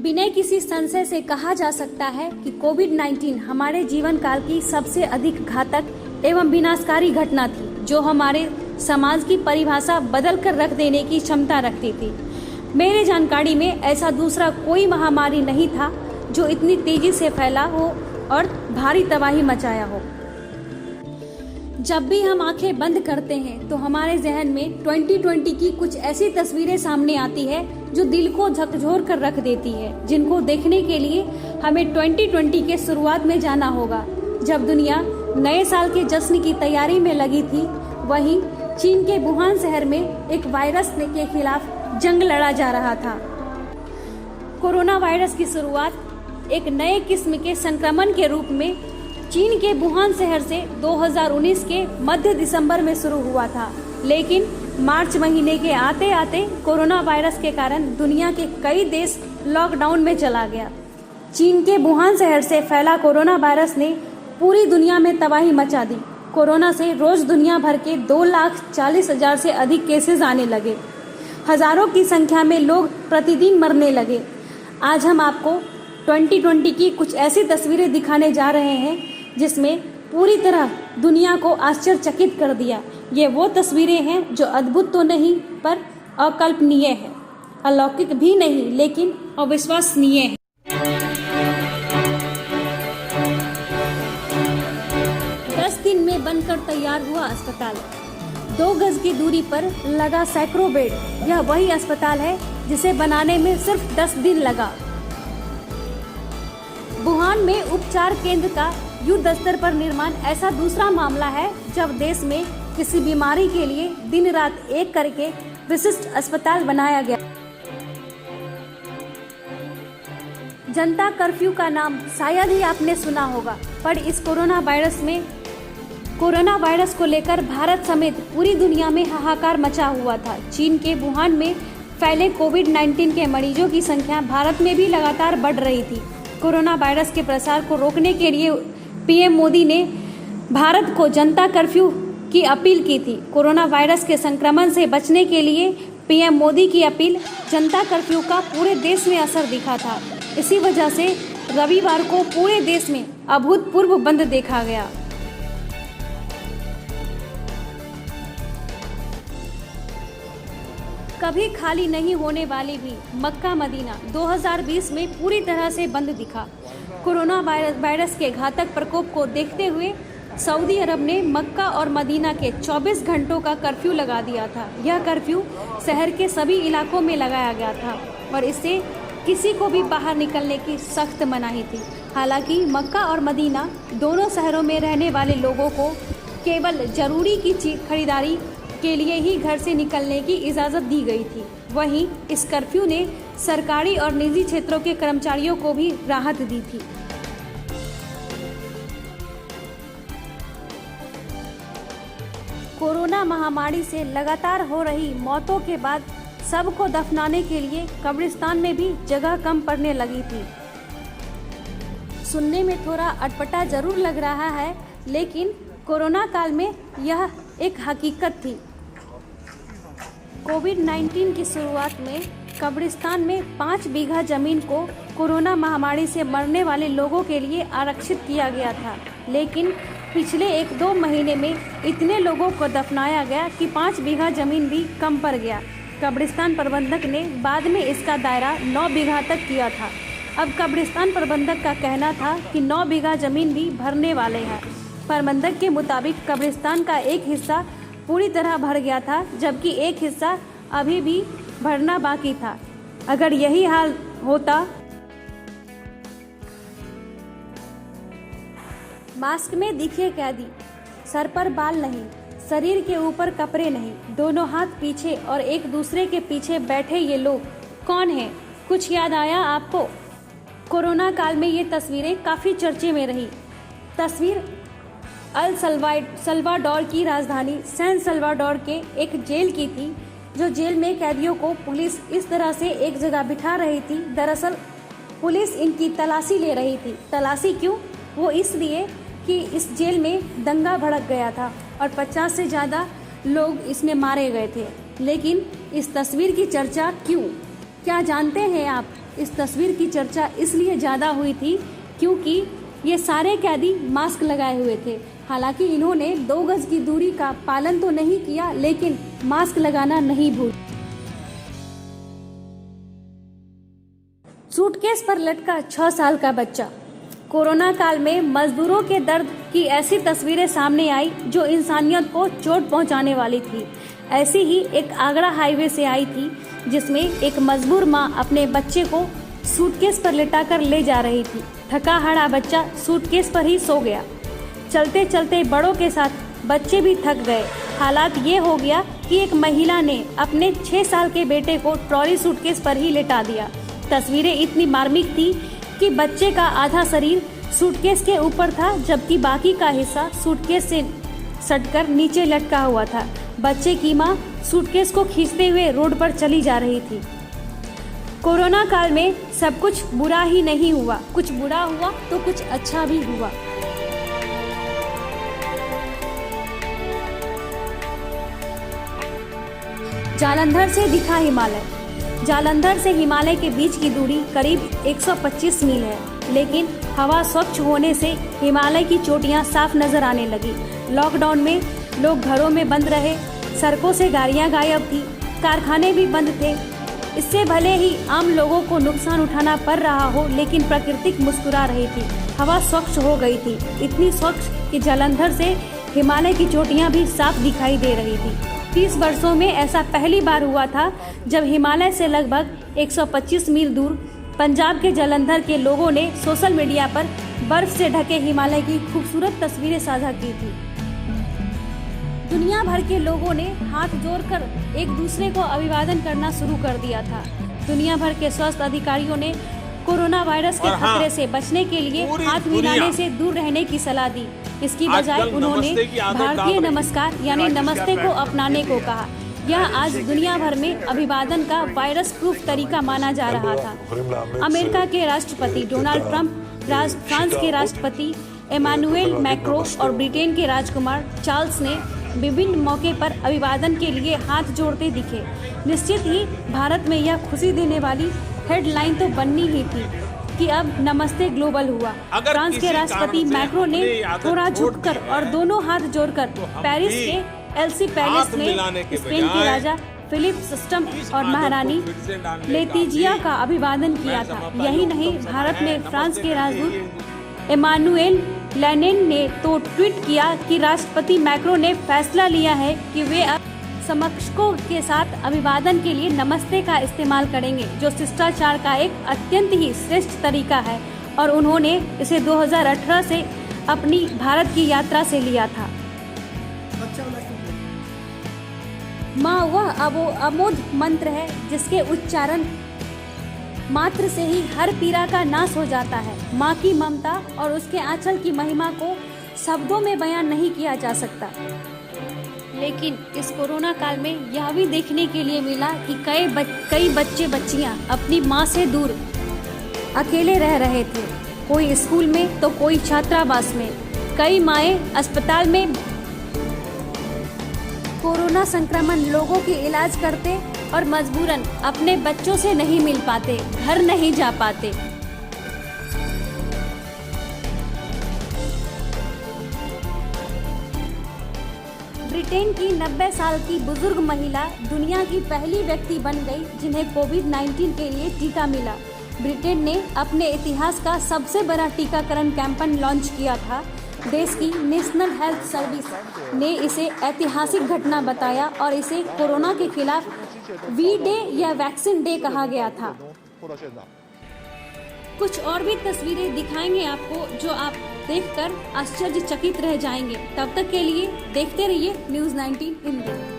बिना किसी संशय से कहा जा सकता है कि कोविड-19 हमारे जीवन काल की सबसे अधिक घातक एवं विनाशकारी घटना थी, जो हमारे समाज की परिभाषा बदल कर रख देने की क्षमता रखती थी। मेरे जानकारी में ऐसा दूसरा कोई महामारी नहीं था जो इतनी तेजी से फैला हो और भारी तबाही मचाया हो। जब भी हम आंखें बंद करते हैं तो हमारे जहन में 2020 की कुछ ऐसी तस्वीरें सामने आती है जो दिल को झकझोर कर रख देती है, जिनको देखने के लिए हमें 2020 के शुरुआत में जाना होगा, जब दुनिया नए साल के जश्न की तैयारी में लगी थी। वहीं चीन के वुहान शहर में एक वायरस के खिलाफ जंग लड़ा जा रहा था। कोरोना वायरस की शुरुआत एक नए किस्म के संक्रमण के रूप में चीन के वुहान शहर से 2019 के मध्य दिसंबर में शुरू हुआ था, लेकिन मार्च महीने के आते आते कोरोना वायरस के कारण दुनिया के कई देश लॉकडाउन में चला गया। चीन के वुहान शहर से फैला कोरोना वायरस ने पूरी दुनिया में तबाही मचा दी। कोरोना से रोज दुनिया भर के 2,40,000 से अधिक केसेस आने लगे। हजारों की संख्या में लोग प्रतिदिन मरने लगे। आज हम आपको 2020 की कुछ ऐसी तस्वीरें दिखाने जा रहे हैं जिसमें पूरी तरह दुनिया को आश्चर्यचकित कर दिया। ये वो तस्वीरें हैं जो अद्भुत तो नहीं पर अकल्पनीय है, अलौकिक भी नहीं लेकिन अविश्वसनीय है। 10 दिन में बनकर तैयार हुआ अस्पताल। 2 गज की दूरी पर लगा सैकड़ों बेड। यह वही अस्पताल है जिसे बनाने में सिर्फ 10 दिन लगा। वुहान में उपचार केंद्र का युद्ध स्तर पर निर्माण ऐसा दूसरा मामला है जब देश में किसी बीमारी के लिए दिन रात एक करके विशिष्ट अस्पताल बनाया गया। जनता कर्फ्यू का नाम शायद ही आपने सुना होगा, पर इस कोरोना वायरस को लेकर भारत समेत पूरी दुनिया में हाहाकार मचा हुआ था। चीन के वुहान में फैले कोविड-19 के मरीजों की संख्या भारत में भी लगातार बढ़ रही थी। कोरोना वायरस के प्रसार को रोकने के लिए पीएम मोदी ने भारत को जनता कर्फ्यू की अपील की थी। कोरोना वायरस के संक्रमण से बचने के लिए पीएम मोदी की अपील जनता कर्फ्यू का पूरे देश में असर दिखा था। इसी वजह से रविवार को पूरे देश में अभूतपूर्व बंद देखा गया। कभी खाली नहीं होने वाली भी मक्का मदीना 2020 में पूरी तरह से बंद दिखा। कोरोना वायरस के घातक प्रकोप को देखते हुए सऊदी अरब ने मक्का और मदीना के 24 घंटों का कर्फ्यू लगा दिया था। यह कर्फ्यू शहर के सभी इलाकों में लगाया गया था और इससे किसी को भी बाहर निकलने की सख्त मनाही थी। हालांकि मक्का और मदीना दोनों शहरों में रहने वाले लोगों को केवल जरूरी की खरीदारी के लिए ही घर से निकलने की इजाज़त दी गई थी। वहीं इस कर्फ्यू ने सरकारी और निजी क्षेत्रों के कर्मचारियों को भी राहत दी थी। कोरोना महामारी से लगातार हो रही मौतों के बाद सबको दफनाने के लिए कब्रिस्तान में भी जगह कम पड़ने लगी थी। सुनने में थोड़ा अटपटा जरूर लग रहा है, लेकिन कोरोना काल में यह एक हकीकत थी। कोविड-19 की शुरुआत में कब्रिस्तान में 5 बीघा जमीन को कोरोना महामारी से मरने वाले लोगों के लिए आरक्षित किया गया था, लेकिन पिछले 1-2 महीने में इतने लोगों को दफनाया गया कि 5 बीघा जमीन भी कम पड़ गया। कब्रिस्तान प्रबंधक ने बाद में इसका दायरा 9 बीघा तक किया था। अब कब्रिस्तान प्रबंधक का कहना था कि 9 बीघा जमीन भी भरने वाले हैं। प्रबंधक के मुताबिक कब्रिस्तान का एक हिस्सा पूरी तरह भर गया था, जबकि एक हिस्सा अभी भी भरना बाकी था। अगर यही हाल होता, मास्क में दिखे कैदी, सर पर बाल नहीं, शरीर के ऊपर कपड़े नहीं, दोनों हाथ पीछे और एक दूसरे के पीछे बैठे ये लोग कौन हैं? कुछ याद आया आपको? कोरोना काल में ये तस्वीरें काफ़ी चर्चे में रही। तस्वीर अल सल्वाडोर की राजधानी सैन सल्वाडोर के एक जेल की थी, जो जेल में कैदियों को पुलिस इस तरह से एक जगह बिठा रही थी। दरअसल पुलिस इनकी तलाशी ले रही थी। तलाशी क्यों? वो इसलिए कि इस जेल में दंगा भड़क गया था और 50 से ज़्यादा लोग इसमें मारे गए थे। लेकिन इस तस्वीर की चर्चा क्यों? क्या जानते हैं आप इस तस्वीर की चर्चा इसलिए ज़्यादा हुई थी क्योंकि ये सारे कैदी मास्क लगाए हुए थे। हालांकि इन्होंने 2 गज की दूरी का पालन तो नहीं किया, लेकिन मास्क लगाना नहीं भूले। सूटकेस पर लटका 6 साल का बच्चा। कोरोना काल में मजदूरों के दर्द की ऐसी तस्वीरें सामने आई जो इंसानियत को चोट पहुंचाने वाली थी। ऐसी ही एक आगरा हाईवे से आई थी जिसमें एक मजबूर मां अपने बच्चे को सूटकेस पर लिटाकर ले जा रही थी। थका हारा बच्चा सूटकेस पर ही सो गया। चलते चलते बड़ों के साथ बच्चे भी थक गए। हालात ये हो गया कि एक महिला ने अपने 6 साल के बेटे को ट्रॉली सूटकेस पर ही लिटा दिया। तस्वीरें इतनी मार्मिक थी कि बच्चे का आधा शरीर सूटकेस के ऊपर था, जबकि बाकी का हिस्सा सूटकेस से सटकर नीचे लटका हुआ था। बच्चे की मां सूटकेस को खींचते हुए रोड पर चली जा रही थी। कोरोना काल में सब कुछ बुरा ही नहीं हुआ, कुछ बुरा हुआ तो कुछ अच्छा भी हुआ। जालंधर से दिखा हिमालय। जालंधर से हिमालय के बीच की दूरी करीब 125 मील है, लेकिन हवा स्वच्छ होने से हिमालय की चोटियां साफ नजर आने लगी। लॉकडाउन में लोग घरों में बंद रहे, सड़कों से गाड़ियां गायब थी, कारखाने भी बंद थे। इससे भले ही आम लोगों को नुकसान उठाना पड़ रहा हो, लेकिन प्रकृति मुस्कुरा रही थी। हवा स्वच्छ हो गई थी, इतनी स्वच्छ कि जालंधर से हिमालय की चोटियां भी साफ दिखाई दे रही थी। 30 वर्षों में ऐसा पहली बार हुआ था जब हिमालय से लगभग 125 मील दूर पंजाब के जालंधर के लोगों ने सोशल मीडिया पर बर्फ से ढके हिमालय की खूबसूरत तस्वीरें साझा की थी। दुनिया भर के लोगों ने हाथ जोड़कर एक दूसरे को अभिवादन करना शुरू कर दिया था। दुनिया भर के स्वास्थ्य अधिकारियों ने कोरोना वायरस के खतरे से बचने के लिए हाथ मिलाने से दूर रहने की सलाह दी। इसकी बजाय उन्होंने भारतीय नमस्कार यानी नमस्ते को अपनाने को कहा। यह आज दुनिया भर में अभिवादन का वायरस प्रूफ तरीका माना जा रहा था। अमेरिका के राष्ट्रपति डोनाल्ड ट्रंप, फ्रांस के राष्ट्रपति एमानुएल मैक्रो और ब्रिटेन के राजकुमार चार्ल्स ने विभिन्न मौके पर अभिवादन के लिए हाथ जोड़ते दिखे। निश्चित ही भारत में यह खुशी देने वाली हेडलाइन तो बननी ही थी कि अब नमस्ते ग्लोबल हुआ। फ्रांस के राष्ट्रपति मैक्रो ने थोड़ा झुककर और दोनों हाथ जोड़कर पेरिस के एल्सी पैलेस में स्पेन के राजा फिलिप VI और महारानी लेतिजिया का अभिवादन किया था। यही नहीं, भारत में फ्रांस के राजदूत एमानुएल लेनिन ने तो ट्वीट किया कि राष्ट्रपति मैक्रो ने फैसला लिया है कि वे अब समकक्षों के साथ अभिवादन के लिए नमस्ते का इस्तेमाल करेंगे, जो शिष्टाचार का एक अत्यंत ही श्रेष्ठ तरीका है और उन्होंने इसे 2018 से अपनी भारत की यात्रा से लिया था। माँ वह अमोघ मंत्र है जिसके उच्चारण मात्र से ही हर पीड़ा का नाश हो जाता है। माँ की ममता और उसके आंचल की महिमा को शब्दों में बयान नहीं किया जा सकता। लेकिन इस कोरोना काल में यह भी देखने के लिए मिला कि कई बच्चे बच्चियां अपनी माँ से दूर अकेले रह रहे थे। कोई स्कूल में तो कोई छात्रावास में। कई माएं अस्पताल में कोरोना संक्रमण लोगों के इलाज करते और मजबूरन अपने बच्चों से नहीं मिल पाते, घर नहीं जा पाते। ब्रिटेन की 90 साल की बुजुर्ग महिला दुनिया की पहली व्यक्ति बन गई जिन्हें कोविड-19 के लिए टीका मिला। ब्रिटेन ने अपने इतिहास का सबसे बड़ा टीकाकरण कैंपेन लॉन्च किया था। देश की नेशनल हेल्थ सर्विस ने इसे ऐतिहासिक घटना बताया और इसे कोरोना के खिलाफ वी डे या वैक्सीन डे कहा गया था। कुछ और भी तस्वीरें दिखाएंगे आपको जो आप देखकर आश्चर्यचकित रह जाएंगे। तब तक के लिए देखते रहिए न्यूज़ 19 हिंदी।